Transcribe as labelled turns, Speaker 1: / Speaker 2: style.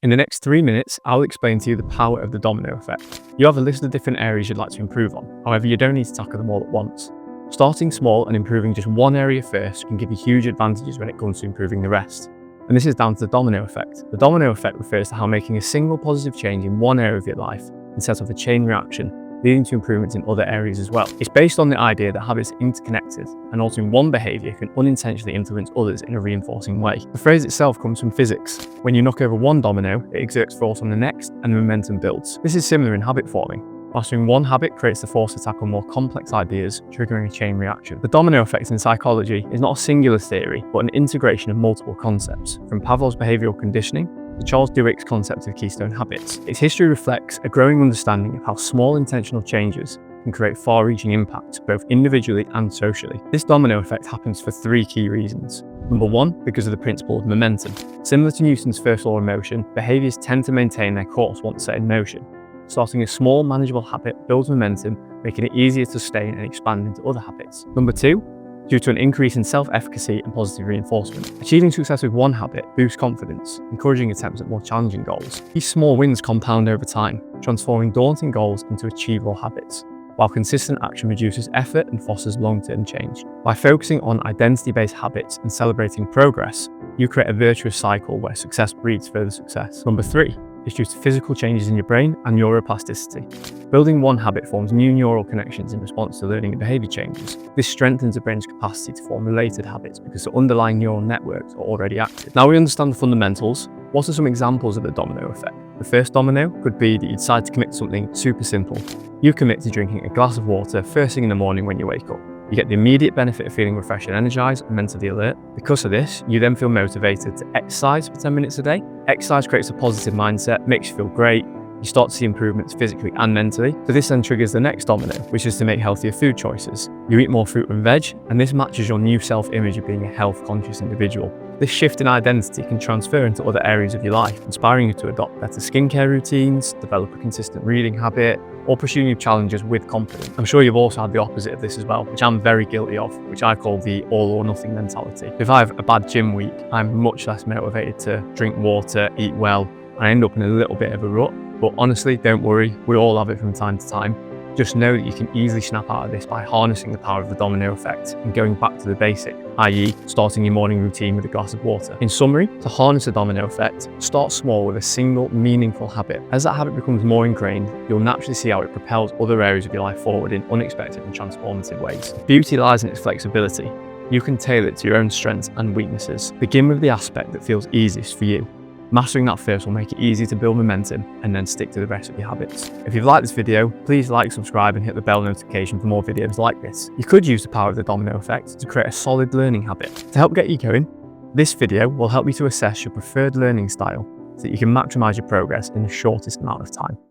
Speaker 1: In the next 3 minutes, I'll explain to you the power of the domino effect. You have a list of different areas you'd like to improve on, however you don't need to tackle them all at once. Starting small and improving just one area first can give you huge advantages when it comes to improving the rest. And this is down to the domino effect. The domino effect refers to how making a single positive change in one area of your life can set off a chain reaction, leading to improvements in other areas as well. It's based on the idea that habits are interconnected, and altering one behaviour can unintentionally influence others in a reinforcing way. The phrase itself comes from physics. When you knock over one domino, it exerts force on the next, and the momentum builds. This is similar in habit forming. Mastering one habit creates the force to tackle more complex ideas, triggering a chain reaction. The domino effect in psychology is not a singular theory, but an integration of multiple concepts, from Pavlov's behavioural conditioning to Charles Duhigg's concept of keystone habits. Its history reflects a growing understanding of how small intentional changes can create far-reaching impact, both individually and socially. This domino effect happens for 3 key reasons. Number 1, because of the principle of momentum. Similar to Newton's first law of motion, behaviours tend to maintain their course once set in motion. Starting a small, manageable habit builds momentum, making it easier to sustain and expand into other habits. Number 2, due to an increase in self-efficacy and positive reinforcement. Achieving success with one habit boosts confidence, encouraging attempts at more challenging goals. These small wins compound over time, transforming daunting goals into achievable habits, while consistent action reduces effort and fosters long-term change. By focusing on identity-based habits and celebrating progress, you create a virtuous cycle where success breeds further success. Number 3 is due to physical changes in your brain and neuroplasticity. Building one habit forms new neural connections in response to learning and behaviour changes. This strengthens the brain's capacity to form related habits because the underlying neural networks are already active. Now we understand the fundamentals. What are some examples of the domino effect? The first domino could be that you decide to commit to something super simple. You commit to drinking a glass of water first thing in the morning when you wake up. You get the immediate benefit of feeling refreshed and energized and mentally alert. Because of this, you then feel motivated to exercise for 10 minutes a day. Exercise creates a positive mindset, makes you feel great. You start to see improvements physically and mentally. So this then triggers the next domino, which is to make healthier food choices. You eat more fruit and veg, and this matches your new self-image of being a health-conscious individual. This shift in identity can transfer into other areas of your life, inspiring you to adopt better skincare routines, develop a consistent reading habit, or pursue new challenges with confidence. I'm sure you've also had the opposite of this as well, which I'm very guilty of, which I call the all or nothing mentality. If I have a bad gym week, I'm much less motivated to drink water, eat well, and I end up in a little bit of a rut. But honestly, don't worry, we all have it from time to time. Just know that you can easily snap out of this by harnessing the power of the domino effect and going back to the basic, i.e. starting your morning routine with a glass of water. In summary, to harness the domino effect, start small with a single meaningful habit. As that habit becomes more ingrained, you'll naturally see how it propels other areas of your life forward in unexpected and transformative ways. Beauty lies in its flexibility. You can tailor it to your own strengths and weaknesses. Begin with the aspect that feels easiest for you. Mastering that first will make it easy to build momentum and then stick to the rest of your habits. If you've liked this video, please like, subscribe and hit the bell notification for more videos like this. You could use the power of the domino effect to create a solid learning habit. To help get you going, this video will help you to assess your preferred learning style so that you can maximize your progress in the shortest amount of time.